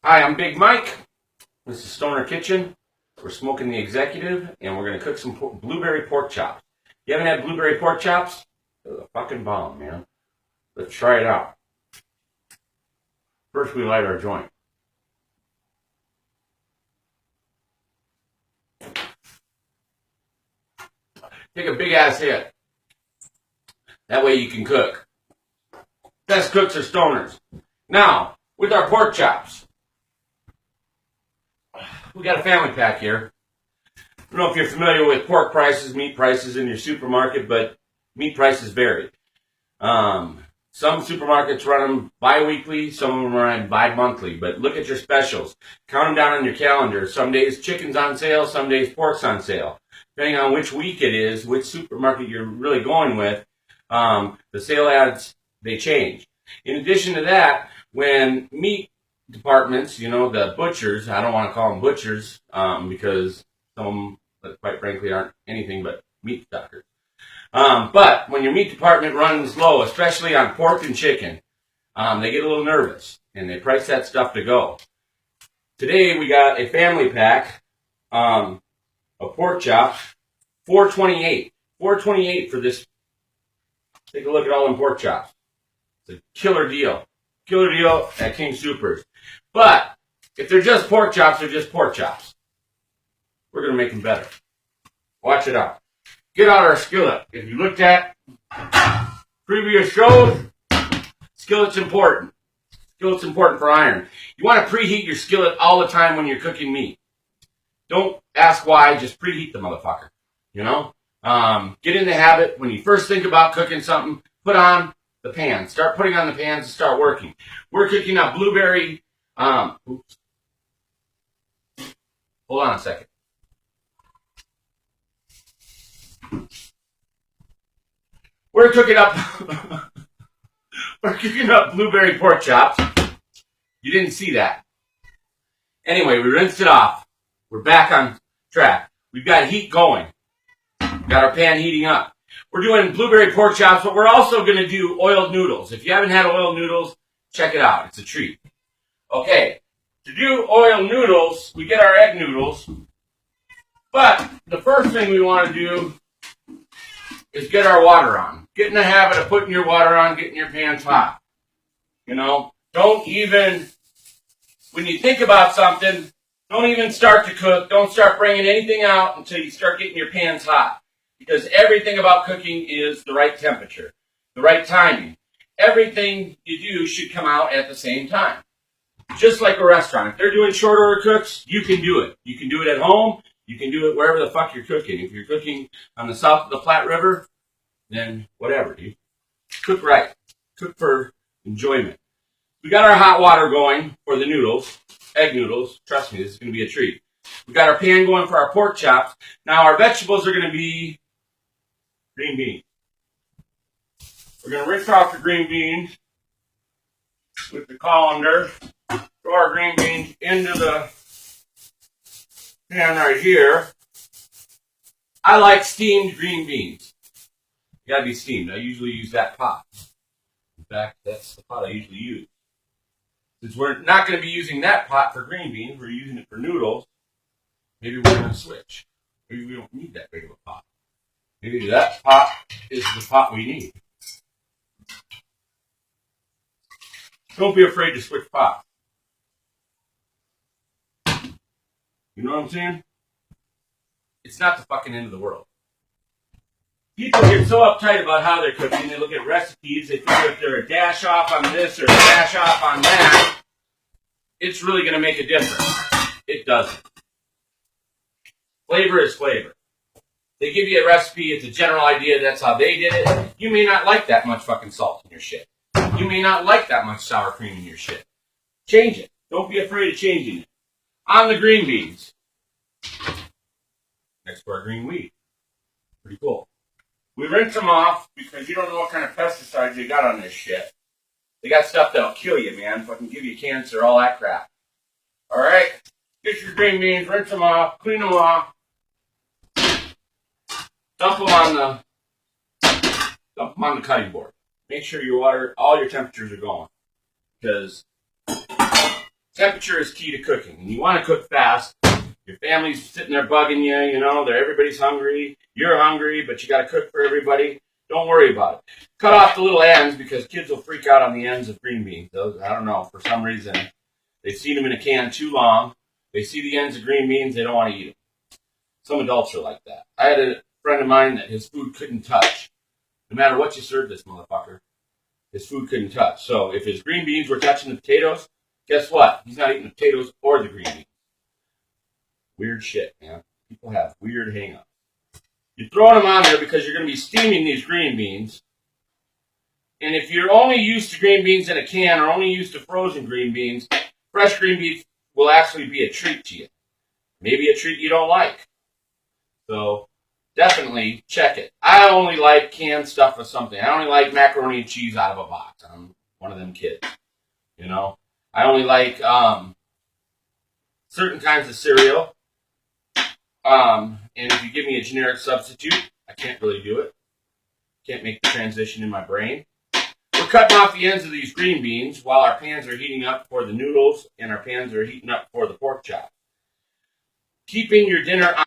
Hi, I'm Big Mike. This is Stoner Kitchen. We're smoking the executive, and we're going to cook some blueberry pork chops. You haven't had blueberry pork chops? They're the fucking bomb, man. Let's try it out. First, we light our joint. Take a big-ass hit. That way you can cook. Best cooks are stoners. Now, with our pork chops, we got a family pack here. I don't know if you're familiar with pork prices, meat prices in your supermarket, but meat prices vary. Some supermarkets run them bi-weekly, some of them run bi-monthly, but look at your specials. Count them down on your calendar. Some days chicken's on sale, some days pork's on sale. Depending on which week it is, which supermarket you're really going with, the sale ads, they change. In addition to that, when meat departments, the butchers, I don't want to call them butchers because some of them, quite frankly, aren't anything but meat stockers. But when your meat department runs low, especially on pork and chicken, they get a little nervous and they price that stuff to go. Today we got a family pack of pork chops, $4.28. $4.28 for this. Take a look at all them pork chops. It's a killer deal. Killer deal at King Soopers. But if they're just pork chops, they're just pork chops. We're going to make them better. Watch it out. Get out our skillet. If you looked at previous shows, skillet's important. Skillet's important for iron. You want to preheat your skillet all the time when you're cooking meat. Don't ask why, just preheat the motherfucker. Get in the habit, when you first think about cooking something, put on the pan. Start putting on the pans and start working. We're cooking up blueberry, oops. Hold on a second. We're cooking up blueberry pork chops. You didn't see that. Anyway, we rinsed it off. We're back on track. We've got heat going. We've got our pan heating up. We're doing blueberry pork chops, but we're also going to do oiled noodles. If you haven't had oiled noodles, check it out. It's a treat. Okay, to do oiled noodles, we get our egg noodles. But the first thing we want to do is get our water on. Get in the habit of putting your water on, getting your pans hot. Don't even, when you think about something, don't even start to cook. Don't start bringing anything out until you start getting your pans hot. Because everything about cooking is the right temperature, the right timing. Everything you do should come out at the same time. Just like a restaurant. If they're doing short order cooks, you can do it. You can do it at home. You can do it wherever the fuck you're cooking. If you're cooking on the south of the Platte River, then whatever, dude. Cook right. Cook for enjoyment. We got our hot water going for the noodles, egg noodles. Trust me, this is going to be a treat. We got our pan going for our pork chops. Now our vegetables are going to be green beans. We're going to rinse off the green beans with the colander. Throw our green beans into the pan right here. I like steamed green beans. You gotta be steamed. I usually use that pot. In fact, that's the pot I usually use. Since we're not going to be using that pot for green beans, we're using it for noodles, maybe we're going to switch. Maybe we don't need that big of a pot. Maybe that pot is the pot we need. Don't be afraid to switch pots. You know what I'm saying? It's not the fucking end of the world. People get so uptight about how they're cooking. They look at recipes. They think if they're a dash off on this or a dash off on that, it's really going to make a difference. It doesn't. Flavor is flavor. They give you a recipe. It's a general idea. That's how they did it. You may not like that much fucking salt in your shit. You may not like that much sour cream in your shit. Change it. Don't be afraid of changing it. On the green beans. Next to our green wheat. Pretty cool. We rinse them off because you don't know what kind of pesticides they got on this shit. They got stuff that'll kill you, man. Fucking give you cancer, all that crap. Alright? Get your green beans, rinse them off, clean them off. Dump them on the cutting board. Make sure your water, all your temperatures are going. Because Temperature is key to cooking, and you want to cook fast. Your family's sitting there bugging you, you know, everybody's hungry. You're hungry, but you got to cook for everybody. Don't worry about it. Cut off the little ends because kids will freak out on the ends of green beans. Those, I don't know, for some reason, they've seen them in a can too long. They see the ends of green beans, they don't want to eat them. Some adults are like that. I had a friend of mine that his food couldn't touch. No matter what you served this motherfucker, his food couldn't touch. So if his green beans were touching the potatoes, guess what? He's not eating the potatoes or the green beans. Weird shit, man. People have weird hang-ups. You're throwing them on there because you're going to be steaming these green beans. And if you're only used to green beans in a can or only used to frozen green beans, fresh green beans will actually be a treat to you. Maybe a treat you don't like. So definitely check it. I only like canned stuff with something. I only like macaroni and cheese out of a box. I'm one of them kids. You know? I only like certain kinds of cereal. And if you give me a generic substitute, I can't really do it. Can't make the transition in my brain. We're cutting off the ends of these green beans while our pans are heating up for the noodles and our pans are heating up for the pork chop. Keeping your dinner on